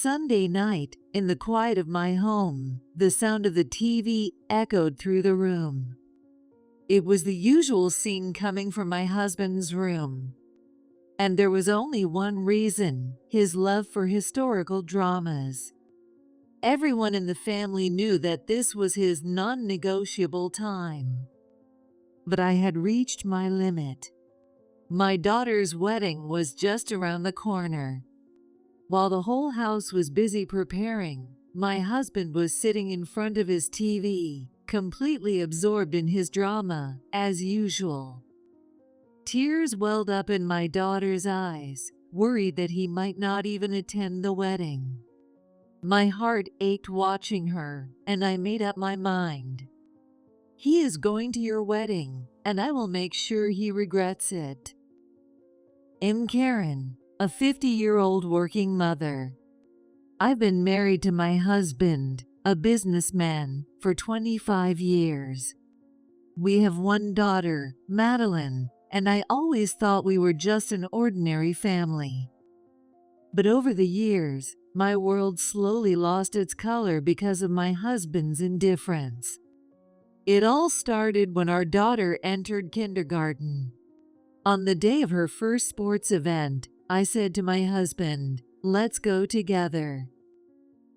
Sunday night, in the quiet of my home, the sound of the TV echoed through the room. It was the usual scene coming from my husband's room. And there was only one reason: his love for historical dramas. Everyone in the family knew that this was his non-negotiable time. But I had reached my limit. My daughter's wedding was just around the corner. While the whole house was busy preparing, my husband was sitting in front of his TV, completely absorbed in his drama, as usual. Tears welled up in my daughter's eyes, worried that he might not even attend the wedding. My heart ached watching her, and I made up my mind. He is going to your wedding, and I will make sure he regrets it. I'm Karen, a 50-year-old working mother. I've been married to my husband, a businessman, for 25 years. We have one daughter, Madeline, and I always thought we were just an ordinary family. But over the years, my world slowly lost its color because of my husband's indifference. It all started when our daughter entered kindergarten. On the day of her first sports event, I said to my husband, "Let's go together."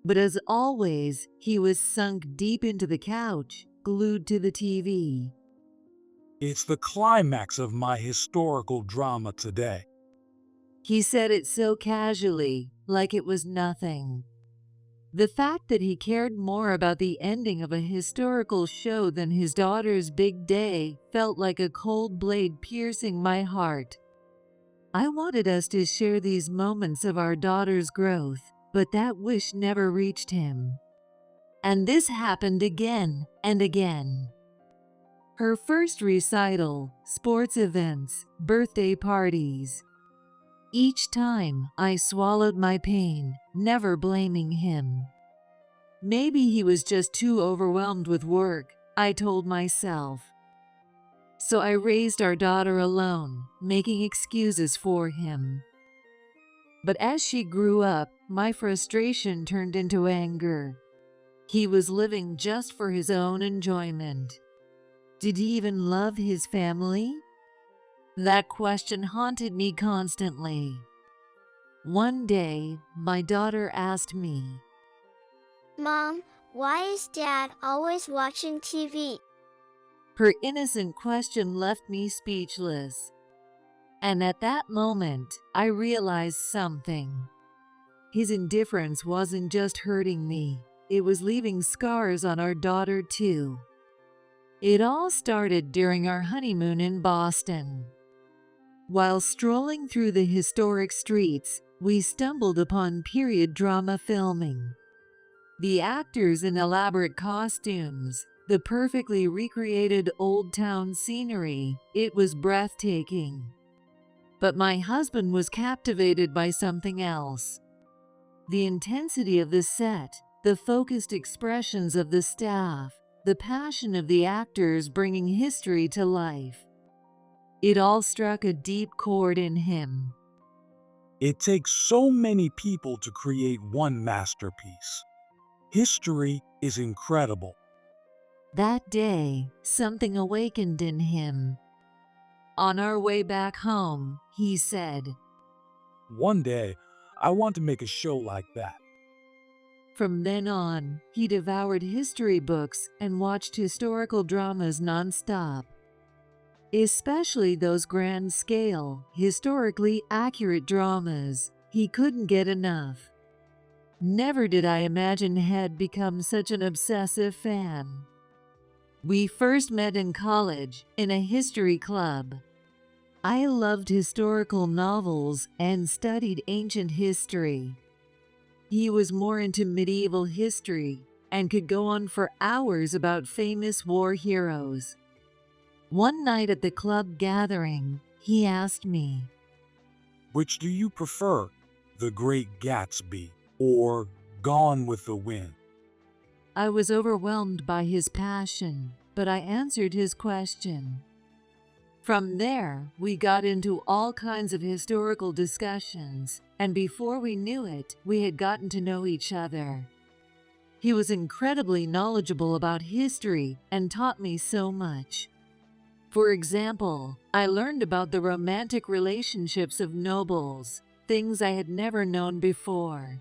But as always, he was sunk deep into the couch, glued to the TV. It's the climax of my historical drama today. He said it so casually, like it was nothing. The fact that he cared more about the ending of a historical show than his daughter's big day felt like a cold blade piercing my heart. I wanted us to share these moments of our daughter's growth, but that wish never reached him. And this happened again and again. Her first recital, sports events, birthday parties. Each time, I swallowed my pain, never blaming him. Maybe he was just too overwhelmed with work, I told myself. So I raised our daughter alone, making excuses for him. But as she grew up, my frustration turned into anger. He was living just for his own enjoyment. Did he even love his family? That question haunted me constantly. One day, my daughter asked me, "Mom, why is Dad always watching TV?" Her innocent question left me speechless. And at that moment, I realized something. His indifference wasn't just hurting me, it was leaving scars on our daughter too. It all started during our honeymoon in Boston. While strolling through the historic streets, we stumbled upon period drama filming. The actors in elaborate costumes, the perfectly recreated old town scenery, it was breathtaking. But my husband was captivated by something else. The intensity of the set, the focused expressions of the staff, the passion of the actors bringing history to life. It all struck a deep chord in him. It takes so many people to create one masterpiece. History is incredible. That day, something awakened in him. On our way back home, he said, One day, I want to make a show like that. From then on, he devoured history books and watched historical dramas nonstop. Especially those grand-scale, historically accurate dramas. He couldn't get enough. Never did I imagine he'd become such an obsessive fan. We first met in college, in a history club. I loved historical novels and studied ancient history. He was more into medieval history and could go on for hours about famous war heroes. One night at the club gathering, he asked me, Which do you prefer, The Great Gatsby or Gone with the Wind? I was overwhelmed by his passion, but I answered his question. From there, we got into all kinds of historical discussions, and before we knew it, we had gotten to know each other. He was incredibly knowledgeable about history and taught me so much. For example, I learned about the romantic relationships of nobles, things I had never known before.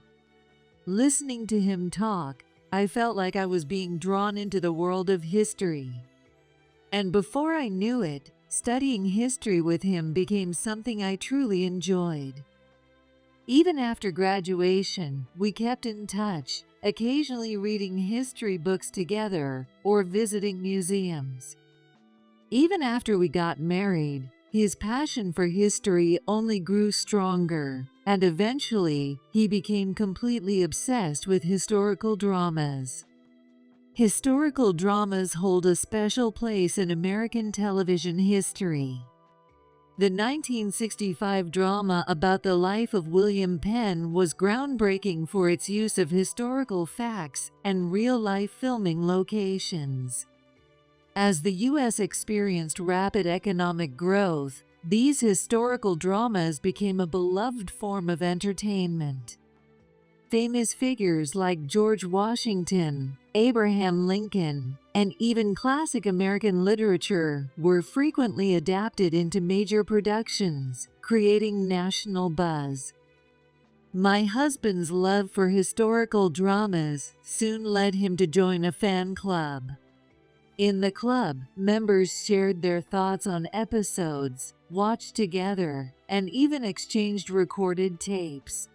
Listening to him talk, I felt like I was being drawn into the world of history. And before I knew it, studying history with him became something I truly enjoyed. Even after graduation, we kept in touch, occasionally reading history books together or visiting museums. Even after we got married, his passion for history only grew stronger, and eventually, he became completely obsessed with historical dramas. Historical dramas hold a special place in American television history. The 1965 drama about the life of William Penn was groundbreaking for its use of historical facts and real-life filming locations. As the U.S. experienced rapid economic growth, these historical dramas became a beloved form of entertainment. Famous figures like George Washington, Abraham Lincoln, and even classic American literature were frequently adapted into major productions, creating national buzz. My husband's love for historical dramas soon led him to join a fan club. In the club, members shared their thoughts on episodes, watched together, and even exchanged recorded tapes.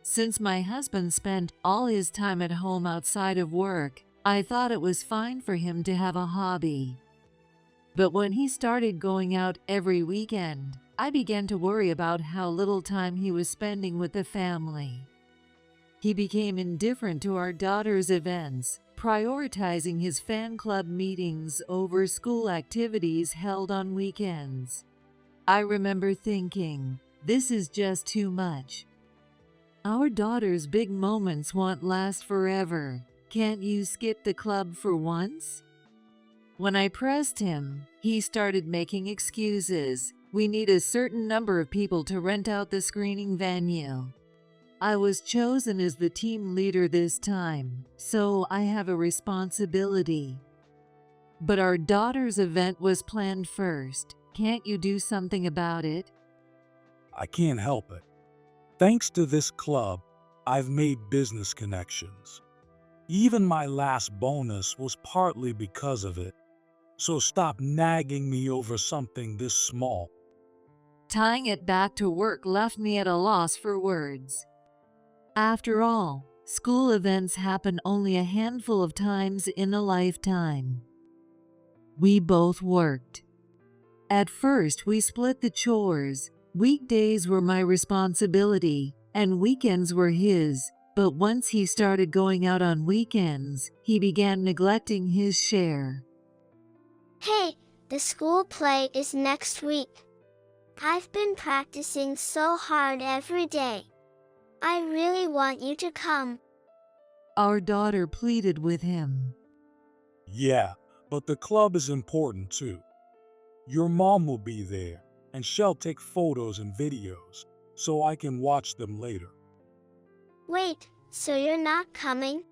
Since my husband spent all his time at home outside of work, I thought it was fine for him to have a hobby. But when he started going out every weekend, I began to worry about how little time he was spending with the family. He became indifferent to our daughter's events, prioritizing his fan club meetings over school activities held on weekends. I remember thinking, this is just too much. Our daughter's big moments won't last forever. Can't you skip the club for once? When I pressed him, he started making excuses. We need a certain number of people to rent out the screening venue. I was chosen as the team leader this time, so I have a responsibility. But our daughter's event was planned first. Can't you do something about it? I can't help it. Thanks to this club, I've made business connections. Even my last bonus was partly because of it. So stop nagging me over something this small. Tying it back to work left me at a loss for words. After all, school events happen only a handful of times in a lifetime. We both worked. At first, we split the chores. Weekdays were my responsibility, and weekends were his. But once he started going out on weekends, he began neglecting his share. Hey, the school play is next week. I've been practicing so hard every day. I really want you to come. Our daughter pleaded with him. Yeah, but the club is important too. Your mom will be there, and she'll take photos and videos, so I can watch them later. Wait, so you're not coming?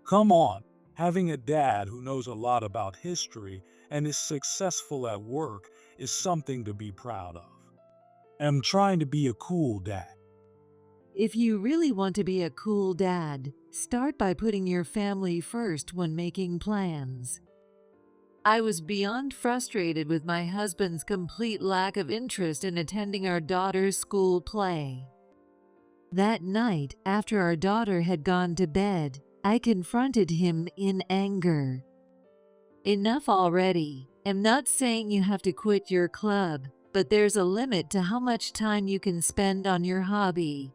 Come on, having a dad who knows a lot about history and is successful at work is something to be proud of. I'm trying to be a cool dad. If you really want to be a cool dad, start by putting your family first when making plans. I was beyond frustrated with my husband's complete lack of interest in attending our daughter's school play. That night, after our daughter had gone to bed, I confronted him in anger. Enough already. I'm not saying you have to quit your club, but there's a limit to how much time you can spend on your hobby.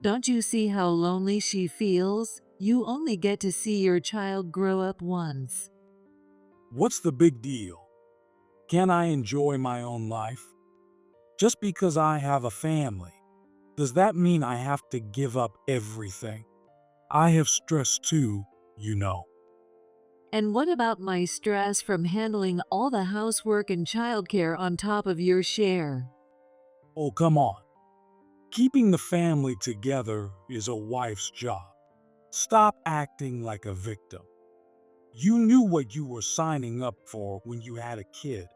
Don't you see how lonely she feels? You only get to see your child grow up once. What's the big deal? Can I enjoy my own life? Just because I have a family, does that mean I have to give up everything? I have stress too, you know. And what about my stress from handling all the housework and childcare on top of your share? Oh, come on. Keeping the family together is a wife's job. Stop acting like a victim. You knew what you were signing up for when you had a kid.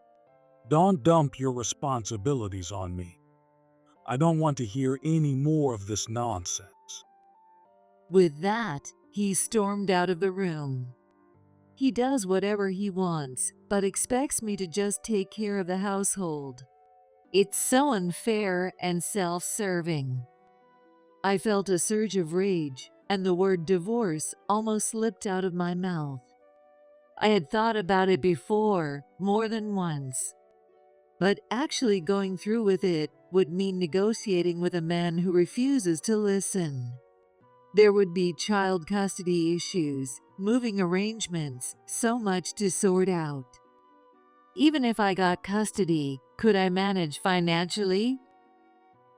Don't dump your responsibilities on me. I don't want to hear any more of this nonsense. With that, he stormed out of the room. He does whatever he wants, but expects me to just take care of the household. It's so unfair and self-serving. I felt a surge of rage, and the word divorce almost slipped out of my mouth. I had thought about it before, more than once. But actually going through with it would mean negotiating with a man who refuses to listen. There would be child custody issues, moving arrangements, so much to sort out. Even if I got custody, could I manage financially?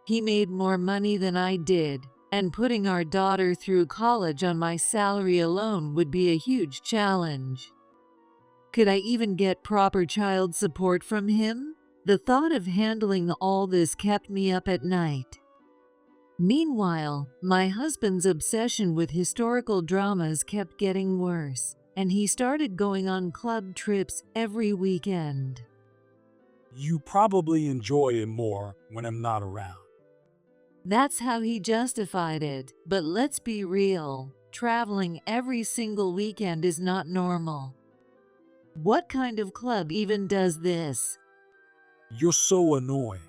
He made more money than I did, and putting our daughter through college on my salary alone would be a huge challenge. Could I even get proper child support from him? The thought of handling all this kept me up at night. Meanwhile, my husband's obsession with historical dramas kept getting worse, and he started going on club trips every weekend. You probably enjoy it more when I'm not around. That's how he justified it, but let's be real, traveling every single weekend is not normal. What kind of club even does this? You're so annoying.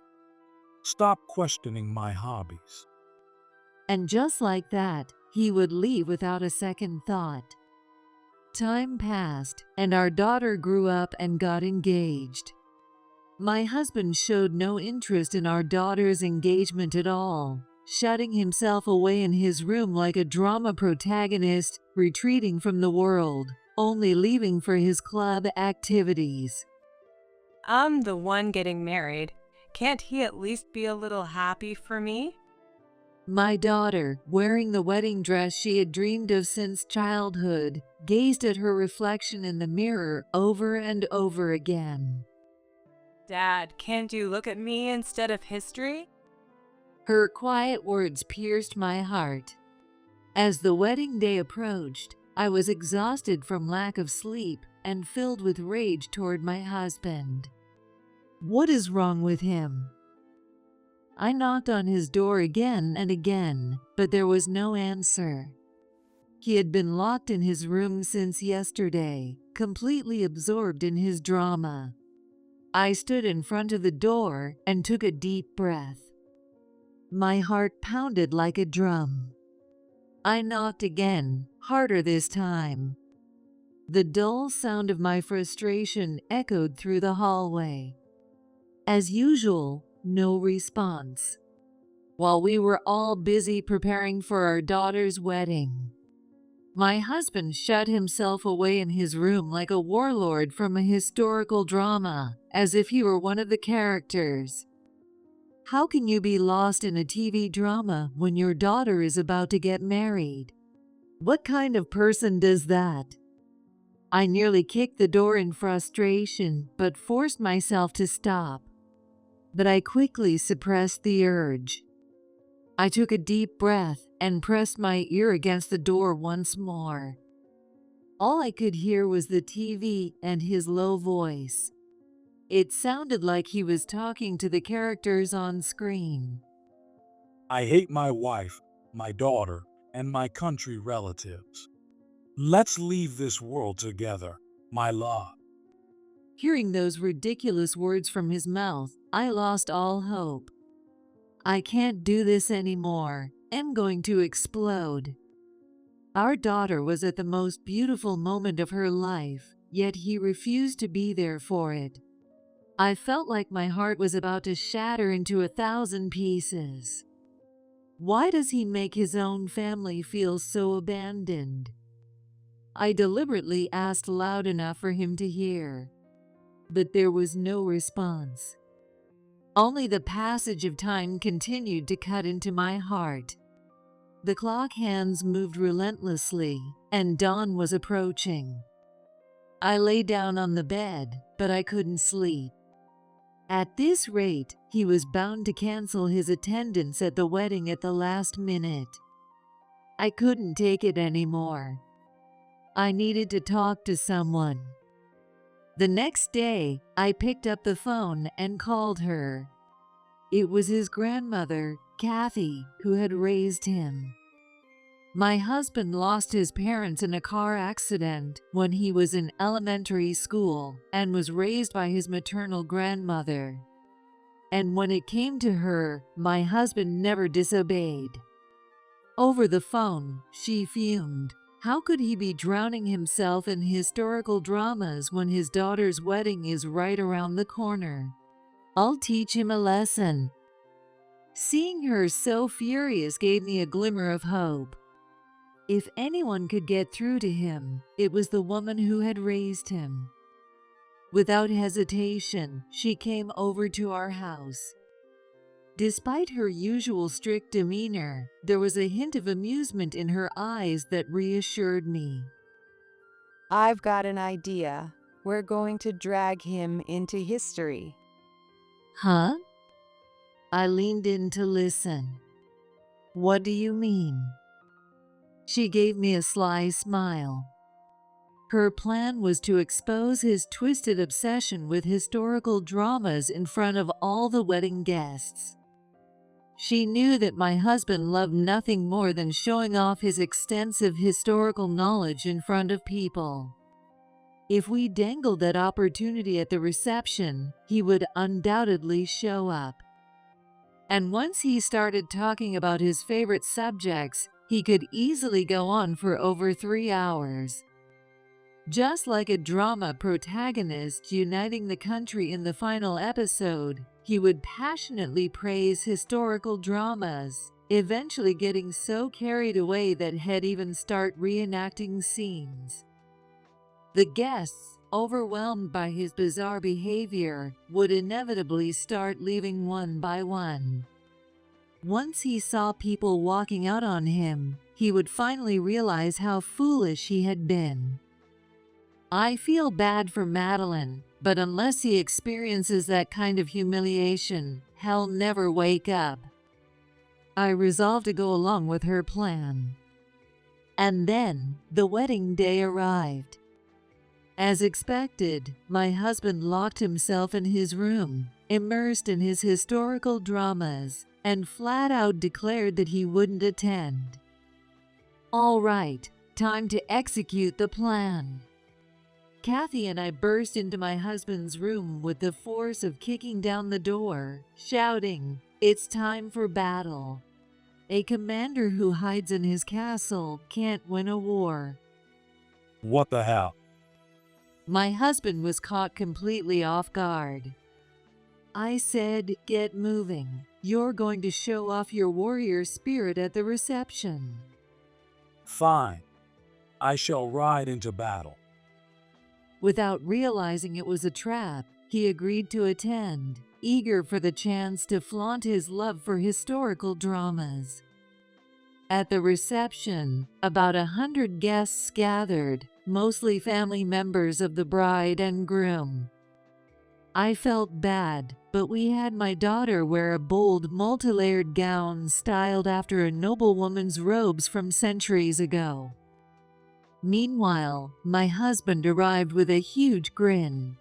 Stop questioning my hobbies. And just like that, he would leave without a second thought. Time passed, and our daughter grew up and got engaged. My husband showed no interest in our daughter's engagement at all, shutting himself away in his room like a drama protagonist, retreating from the world, only leaving for his club activities. I'm the one getting married. Can't he at least be a little happy for me? My daughter, wearing the wedding dress she had dreamed of since childhood, gazed at her reflection in the mirror over and over again. Dad, can't you look at me instead of history? Her quiet words pierced my heart. As the wedding day approached, I was exhausted from lack of sleep and filled with rage toward my husband. What is wrong with him? I knocked on his door again and again, but there was no answer. He had been locked in his room since yesterday, completely absorbed in his drama. I stood in front of the door and took a deep breath. My heart pounded like a drum. I knocked again, harder this time. The dull sound of my frustration echoed through the hallway. As usual, no response. While we were all busy preparing for our daughter's wedding, my husband shut himself away in his room like a warlord from a historical drama, as if he were one of the characters. How can you be lost in a TV drama when your daughter is about to get married? What kind of person does that? I nearly kicked the door in frustration, but forced myself to stop. But I quickly suppressed the urge. I took a deep breath and pressed my ear against the door once more. All I could hear was the TV and his low voice. It sounded like he was talking to the characters on screen. I hate my wife, my daughter, and my country relatives. Let's leave this world together, my love. Hearing those ridiculous words from his mouth, I lost all hope. I can't do this anymore. I'm going to explode. Our daughter was at the most beautiful moment of her life, yet he refused to be there for it. I felt like my heart was about to shatter into 1,000 pieces. Why does he make his own family feel so abandoned? I deliberately asked loud enough for him to hear, but there was no response. Only the passage of time continued to cut into my heart. The clock hands moved relentlessly, and dawn was approaching. I lay down on the bed, but I couldn't sleep. At this rate, he was bound to cancel his attendance at the wedding at the last minute. I couldn't take it anymore. I needed to talk to someone. The next day, I picked up the phone and called her. It was his grandmother, Kathy, who had raised him. My husband lost his parents in a car accident when he was in elementary school and was raised by his maternal grandmother. And when it came to her, my husband never disobeyed. Over the phone, she fumed. How could he be drowning himself in historical dramas when his daughter's wedding is right around the corner? I'll teach him a lesson. Seeing her so furious gave me a glimmer of hope. If anyone could get through to him, it was the woman who had raised him. Without hesitation, she came over to our house. Despite her usual strict demeanor, there was a hint of amusement in her eyes that reassured me. I've got an idea. We're going to drag him into history. Huh? I leaned in to listen. What do you mean? She gave me a sly smile. Her plan was to expose his twisted obsession with historical dramas in front of all the wedding guests. She knew that my husband loved nothing more than showing off his extensive historical knowledge in front of people. If we dangled that opportunity at the reception, he would undoubtedly show up. And once he started talking about his favorite subjects, he could easily go on for over 3 hours. Just like a drama protagonist uniting the country in the final episode, he would passionately praise historical dramas, eventually getting so carried away that he'd even start reenacting scenes. The guests, overwhelmed by his bizarre behavior, would inevitably start leaving one by one. Once he saw people walking out on him, he would finally realize how foolish he had been. I feel bad for Madeline, but unless he experiences that kind of humiliation, he'll never wake up. I resolved to go along with her plan. And then, the wedding day arrived. As expected, my husband locked himself in his room, immersed in his historical dramas, and flat out declared that he wouldn't attend. All right, time to execute the plan. Kathy and I burst into my husband's room with the force of kicking down the door, shouting, "It's time for battle. A commander who hides in his castle can't win a war." What the hell? My husband was caught completely off guard. I said, "Get moving. You're going to show off your warrior spirit at the reception." Fine. I shall ride into battle. Without realizing it was a trap, he agreed to attend, eager for the chance to flaunt his love for historical dramas. At the reception, about 100 guests gathered, mostly family members of the bride and groom. I felt bad, but we had my daughter wear a bold, multi-layered gown styled after a noblewoman's robes from centuries ago. Meanwhile, my husband arrived with a huge grin.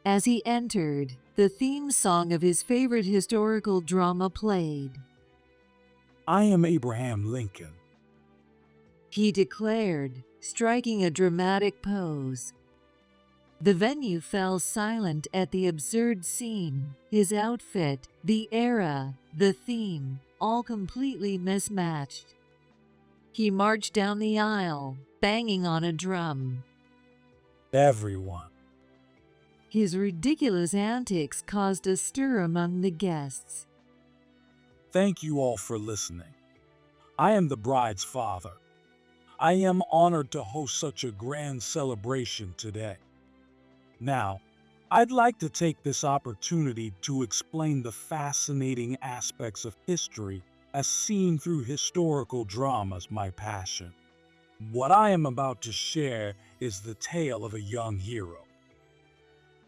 As he entered, the theme song of his favorite historical drama played. I am Abraham Lincoln. He declared, striking a dramatic pose. The venue fell silent at the absurd scene, his outfit, the era, the theme, all completely mismatched. He marched down the aisle, banging on a drum. Everyone. His ridiculous antics caused a stir among the guests. Thank you all for listening. I am the bride's father. I am honored to host such a grand celebration today. Now, I'd like to take this opportunity to explain the fascinating aspects of history as seen through historical dramas, my passion. What I am about to share is the tale of a young hero.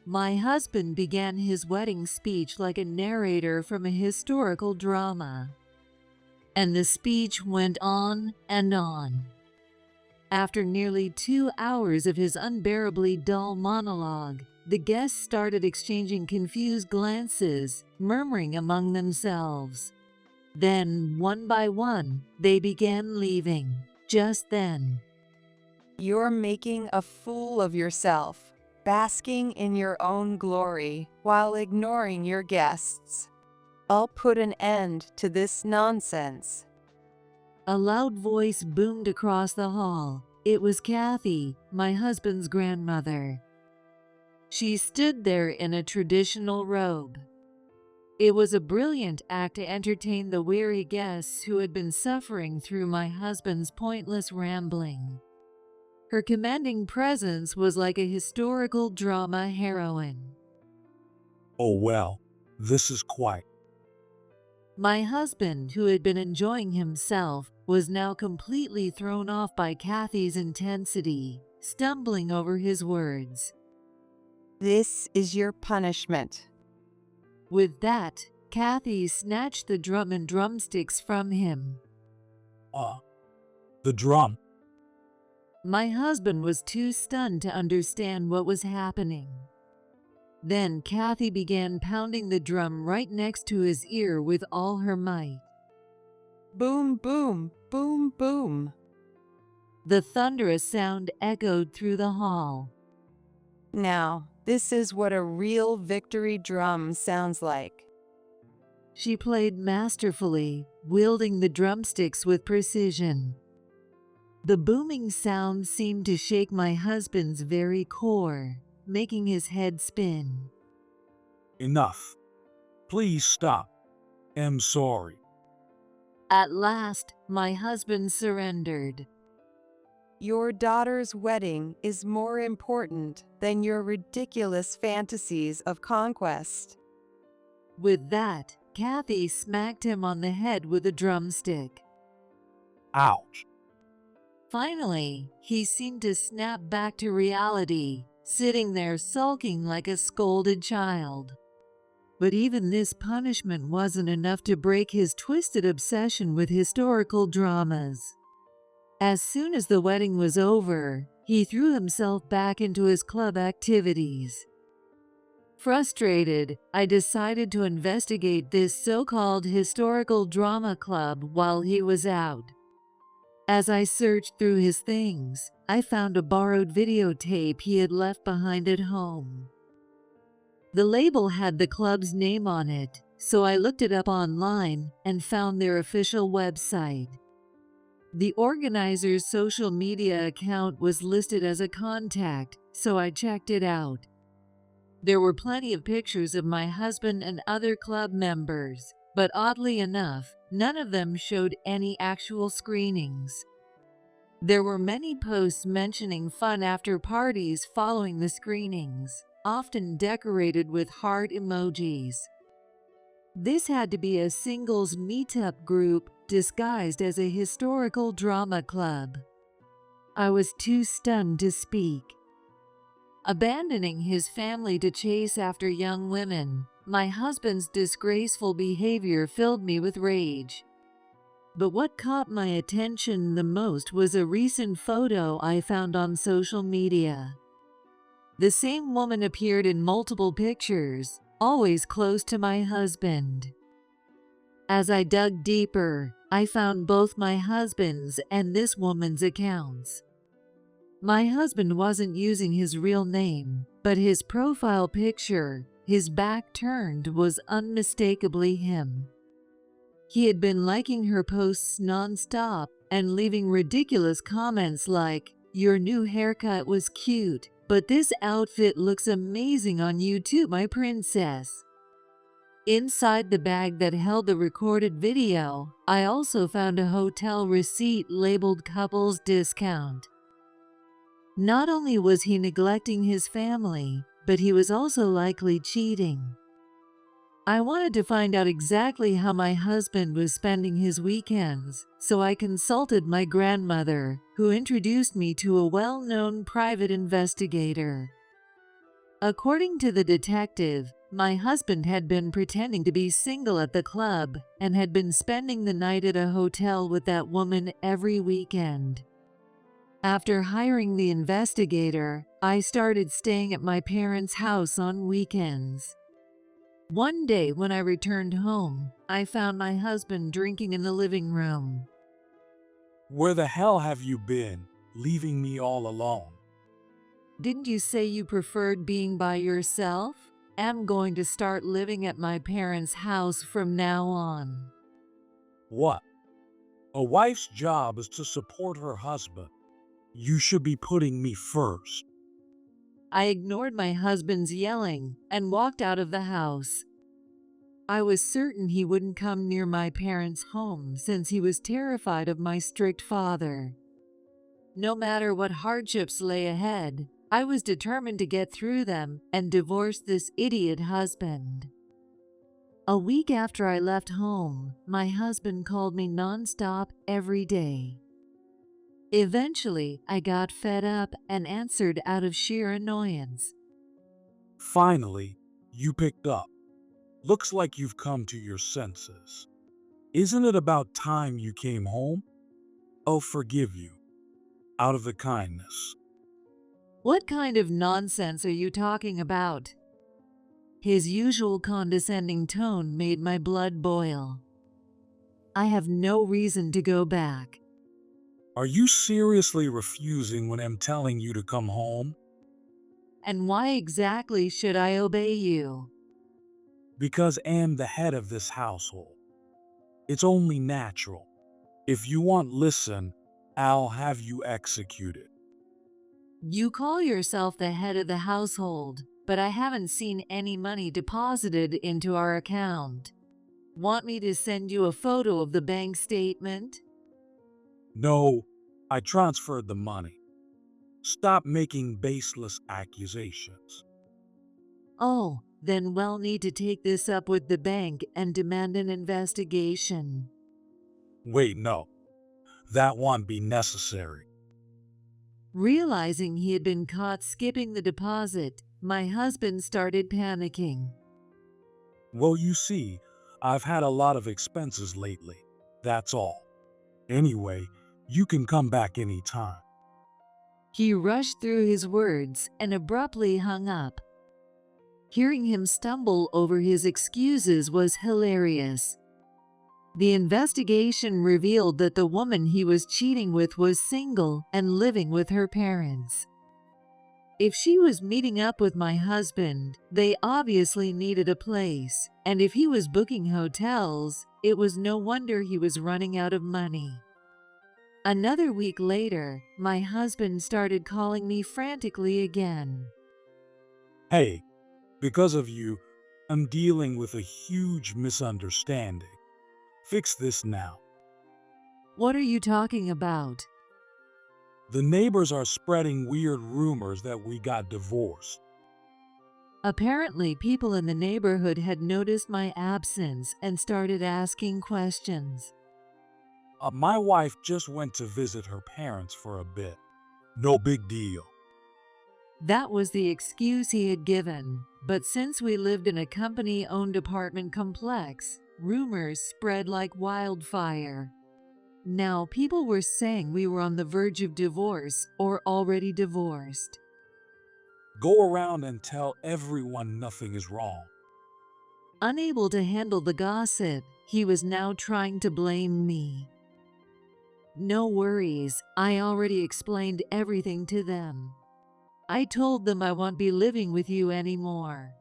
My husband began his wedding speech like a narrator from a historical drama. And the speech went on and on. After nearly 2 hours of his unbearably dull monologue, the guests started exchanging confused glances, murmuring among themselves. Then, one by one, they began leaving. Just then, You're making a fool of yourself, basking in your own glory while ignoring your guests. I'll put an end to this nonsense. a loud voice boomed across the hall. It was Kathy, my husband's grandmother. She stood there in a traditional robe. It was a brilliant act to entertain the weary guests who had been suffering through my husband's pointless rambling. Her commanding presence was like a historical drama heroine. Oh well, this is quite. My husband, who had been enjoying himself, was now completely thrown off by Kathy's intensity, stumbling over his words. This is your punishment. With that, Kathy snatched the drum and drumsticks from him. The drum. My husband was too stunned to understand what was happening. Then Kathy began pounding the drum right next to his ear with all her might. Boom, boom, boom, boom. The thunderous sound echoed through the hall. Now, this is what a real victory drum sounds like. She played masterfully, wielding the drumsticks with precision. The booming sound seemed to shake my husband's very core, making his head spin. Enough. Please stop. I'm sorry. At last, my husband surrendered. Your daughter's wedding is more important than your ridiculous fantasies of conquest. With that, Kathy smacked him on the head with a drumstick. Ouch. Finally, he seemed to snap back to reality, sitting there sulking like a scolded child. But even this punishment wasn't enough to break his twisted obsession with historical dramas. As soon as the wedding was over, he threw himself back into his club activities. Frustrated, I decided to investigate this so-called historical drama club while he was out. As I searched through his things, I found a borrowed videotape he had left behind at home. The label had the club's name on it, so I looked it up online and found their official website. The organizer's social media account was listed as a contact, so I checked it out. There were plenty of pictures of my husband and other club members, but oddly enough, none of them showed any actual screenings. There were many posts mentioning fun after parties following the screenings, often decorated with heart emojis. This had to be a singles meetup group disguised as a historical drama club. I was too stunned to speak. Abandoning his family to chase after young women, my husband's disgraceful behavior filled me with rage. But what caught my attention the most was a recent photo I found on social media. The same woman appeared in multiple pictures, always close to my husband. As I dug deeper, I found both my husband's and this woman's accounts. My husband wasn't using his real name, but his profile picture, his back turned, was unmistakably him. He had been liking her posts nonstop and leaving ridiculous comments like, "Your new haircut was cute, but this outfit looks amazing on you too, my princess." Inside the bag that held the recorded video, I also found a hotel receipt labeled couples discount. Not only was he neglecting his family, but he was also likely cheating. I wanted to find out exactly how my husband was spending his weekends, so I consulted my grandmother, who introduced me to a well-known private investigator. According to the detective, my husband had been pretending to be single at the club and had been spending the night at a hotel with that woman every weekend. After hiring the investigator, I started staying at my parents' house on weekends. One day when I returned home, I found my husband drinking in the living room. Where the hell have you been, leaving me all alone? Didn't you say you preferred being by yourself? I'm going to start living at my parents' house from now on. What? A wife's job is to support her husband. You should be putting me first. I ignored my husband's yelling and walked out of the house. I was certain he wouldn't come near my parents' home since he was terrified of my strict father. No matter what hardships lay ahead, I was determined to get through them and divorce this idiot husband. A week after I left home, my husband called me nonstop every day. Eventually, I got fed up and answered out of sheer annoyance. Finally, you picked up. Looks like you've come to your senses. Isn't it about time you came home? I'll forgive you, out of the kindness. What kind of nonsense are you talking about? His usual condescending tone made my blood boil. I have no reason to go back. Are you seriously refusing when I'm telling you to come home? And why exactly should I obey you? Because I'm the head of this household. It's only natural. If you want listen, I'll have you executed. You call yourself the head of the household, but I haven't seen any money deposited into our account. Want me to send you a photo of the bank statement? No, I transferred the money. Stop making baseless accusations. Oh, then we'll need to take this up with the bank and demand an investigation. Wait, no. That won't be necessary. Realizing he had been caught skipping the deposit, my husband started panicking. Well, you see, I've had a lot of expenses lately. That's all. Anyway, you can come back anytime. He rushed through his words and abruptly hung up. Hearing him stumble over his excuses was hilarious. The investigation revealed that the woman he was cheating with was single and living with her parents. If she was meeting up with my husband, they obviously needed a place, and if he was booking hotels, it was no wonder he was running out of money. Another week later, my husband started calling me frantically again. Hey, because of you, I'm dealing with a huge misunderstanding. Fix this now. What are you talking about? The neighbors are spreading weird rumors that we got divorced. Apparently, people in the neighborhood had noticed my absence and started asking questions. My wife just went to visit her parents for a bit. No big deal. That was the excuse he had given, but since we lived in a company-owned apartment complex, rumors spread like wildfire. Now people were saying we were on the verge of divorce or already divorced. Go around and tell everyone nothing is wrong. Unable to handle the gossip, he was now trying to blame me. No worries, I already explained everything to them. I told them I won't be living with you anymore.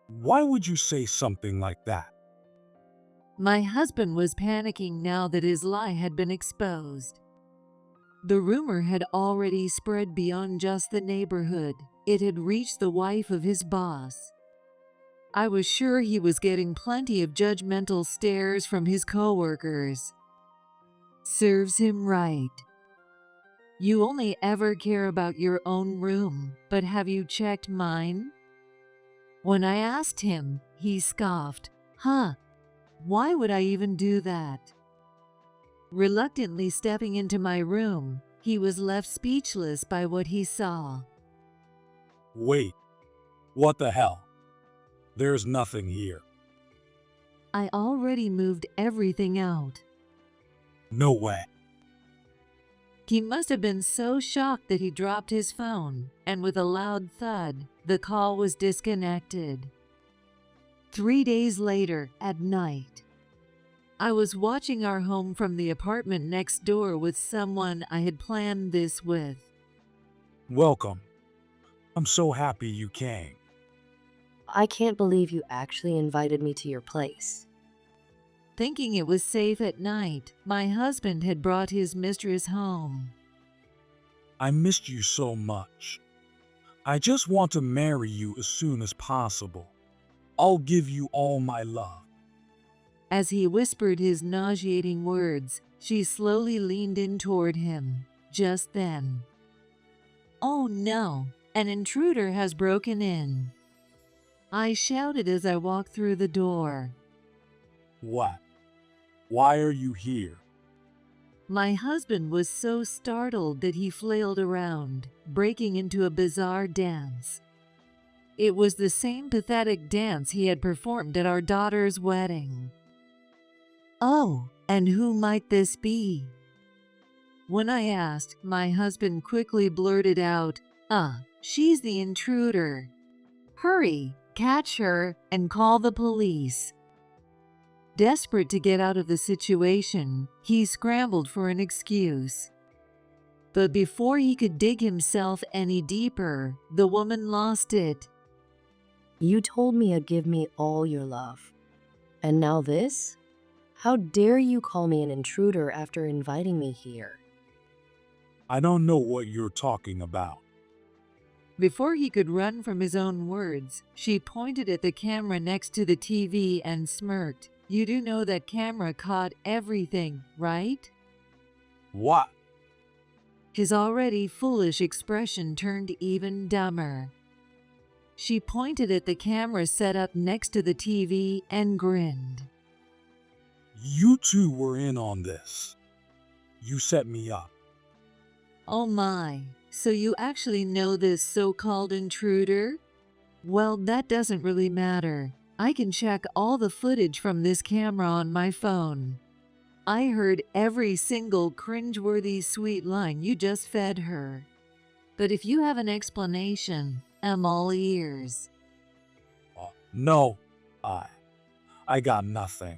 Why would you say something like that? My husband was panicking now that his lie had been exposed. The rumor had already spread beyond just the neighborhood. It had reached the wife of his boss. I was sure he was getting plenty of judgmental stares from his coworkers. Serves him right. You only ever care about your own room, but have you checked mine? When I asked him, he scoffed, "Huh, why would I even do that?" Reluctantly stepping into my room, he was left speechless by what he saw. Wait, what the hell? There's nothing here. I already moved everything out. No way. He must have been so shocked that he dropped his phone, and with a loud thud, the call was disconnected. 3 days later, at night, I was watching our home from the apartment next door with someone I had planned this with. Welcome. I'm so happy you came. I can't believe you actually invited me to your place. Thinking it was safe at night, my husband had brought his mistress home. I missed you so much. I just want to marry you as soon as possible. I'll give you all my love. As he whispered his nauseating words, she slowly leaned in toward him. Just then, "Oh no, an intruder has broken in!" I shouted as I walked through the door. What? Why are you here? My husband was so startled that he flailed around, breaking into a bizarre dance. It was the same pathetic dance he had performed at our daughter's wedding. "Oh, and who might this be?" When I asked, my husband quickly blurted out, she's the intruder. Hurry, catch her, and call the police." Desperate to get out of the situation, he scrambled for an excuse. But before he could dig himself any deeper, the woman lost it. You told me you'd give me all your love. And now this? How dare you call me an intruder after inviting me here? I don't know what you're talking about. Before he could run from his own words, she pointed at the camera next to the TV and smirked. "You do know that camera caught everything, right?" What? His already foolish expression turned even dumber. She pointed at the camera set up next to the TV and grinned. You two were in on this. You set me up. "Oh my, so you actually know this so-called intruder? Well, that doesn't really matter. I can check all the footage from this camera on my phone. I heard every single cringeworthy sweet line you just fed her. But if you have an explanation, I'm all ears." No, I got nothing.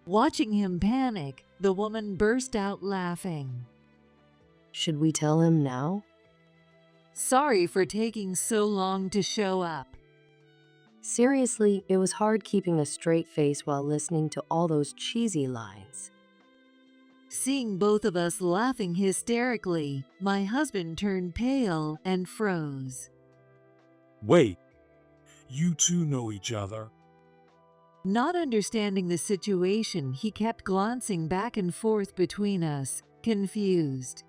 Watching him panic, the woman burst out laughing. Should we tell him now? "Sorry for taking so long to show up." Seriously, it was hard keeping a straight face while listening to all those cheesy lines. Seeing both of us laughing hysterically, my husband turned pale and froze. Wait, you two know each other? Not understanding the situation, he kept glancing back and forth between us, confused.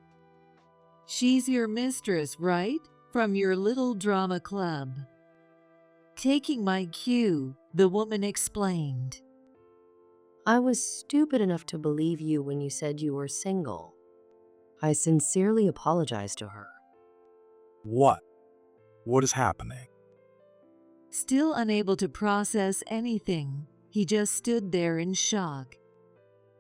"She's your mistress, right? From your little drama club." Taking my cue, the woman explained. I was stupid enough to believe you when you said you were single. I sincerely apologized to her. What? What is happening? Still unable to process anything, he just stood there in shock.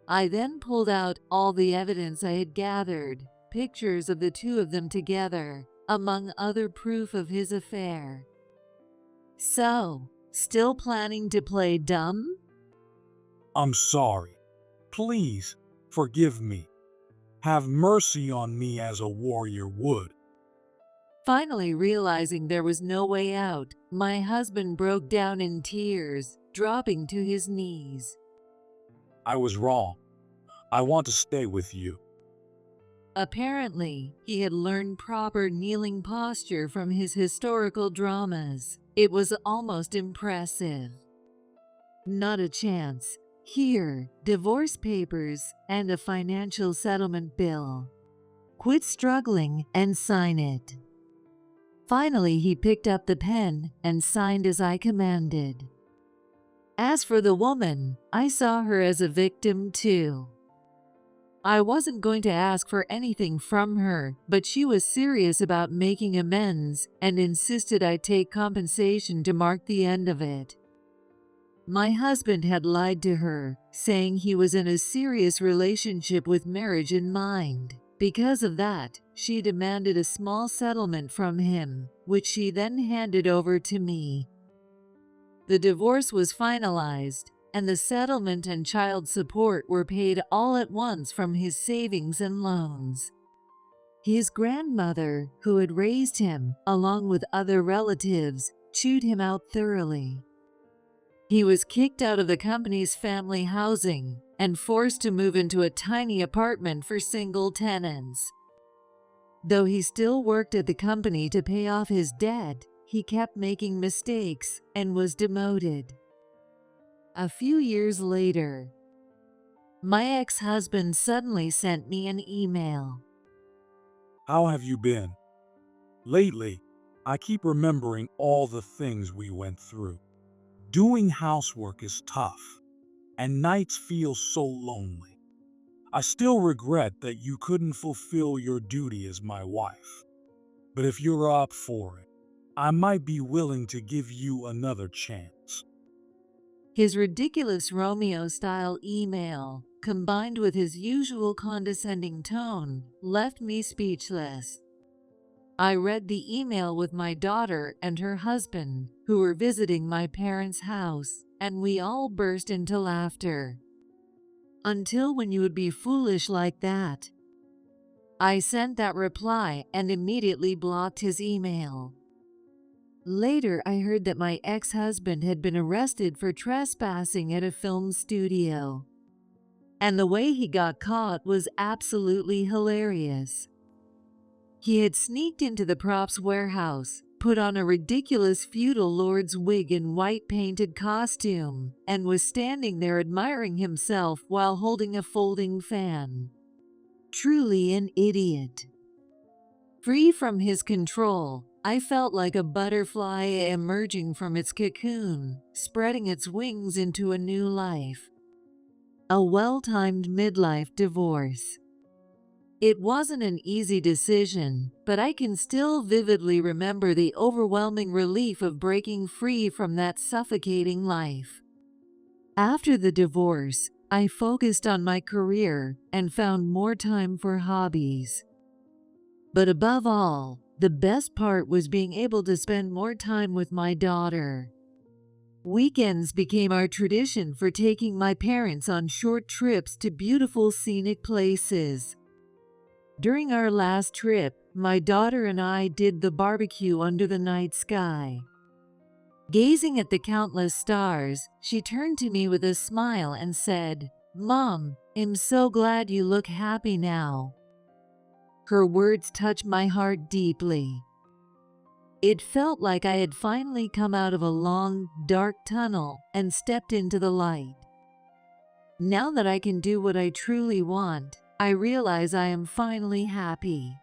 I then pulled out all the evidence I had gathered, pictures of the two of them together, among other proof of his affair. "So, still planning to play dumb?" I'm sorry. Please, forgive me. Have mercy on me as a warrior would. Finally realizing there was no way out, my husband broke down in tears, dropping to his knees. I was wrong. I want to stay with you. Apparently, he had learned proper kneeling posture from his historical dramas. It was almost impressive. Not a chance. Here, divorce papers and a financial settlement bill. Quit struggling and sign it. Finally, he picked up the pen and signed as I commanded. As for the woman, I saw her as a victim too. I wasn't going to ask for anything from her, but she was serious about making amends and insisted I take compensation to mark the end of it. My husband had lied to her, saying he was in a serious relationship with marriage in mind. Because of that, she demanded a small settlement from him, which she then handed over to me. The divorce was finalized, and the settlement and child support were paid all at once from his savings and loans. His grandmother, who had raised him, along with other relatives, chewed him out thoroughly. He was kicked out of the company's family housing and forced to move into a tiny apartment for single tenants. Though he still worked at the company to pay off his debt, he kept making mistakes and was demoted. A few years later, my ex-husband suddenly sent me an email. How have you been? Lately, I keep remembering all the things we went through. Doing housework is tough, and nights feel so lonely. I still regret that you couldn't fulfill your duty as my wife. But if you're up for it, I might be willing to give you another chance. His ridiculous Romeo-style email, combined with his usual condescending tone, left me speechless. I read the email with my daughter and her husband, who were visiting my parents' house, and we all burst into laughter. Until when you would be foolish like that? I sent that reply and immediately blocked his email. Later, I heard that my ex-husband had been arrested for trespassing at a film studio. And the way he got caught was absolutely hilarious. He had sneaked into the props warehouse, put on a ridiculous feudal lord's wig and white painted costume, and was standing there admiring himself while holding a folding fan. Truly an idiot. Free from his control, I felt like a butterfly emerging from its cocoon, spreading its wings into a new life. A well-timed midlife divorce. It wasn't an easy decision, but I can still vividly remember the overwhelming relief of breaking free from that suffocating life. After the divorce, I focused on my career and found more time for hobbies. But above all, the best part was being able to spend more time with my daughter. Weekends became our tradition for taking my parents on short trips to beautiful scenic places. During our last trip, my daughter and I did the barbecue under the night sky. Gazing at the countless stars, she turned to me with a smile and said, "Mom, I'm so glad you look happy now." Her words touched my heart deeply. It felt like I had finally come out of a long, dark tunnel and stepped into the light. Now that I can do what I truly want, I realize I am finally happy.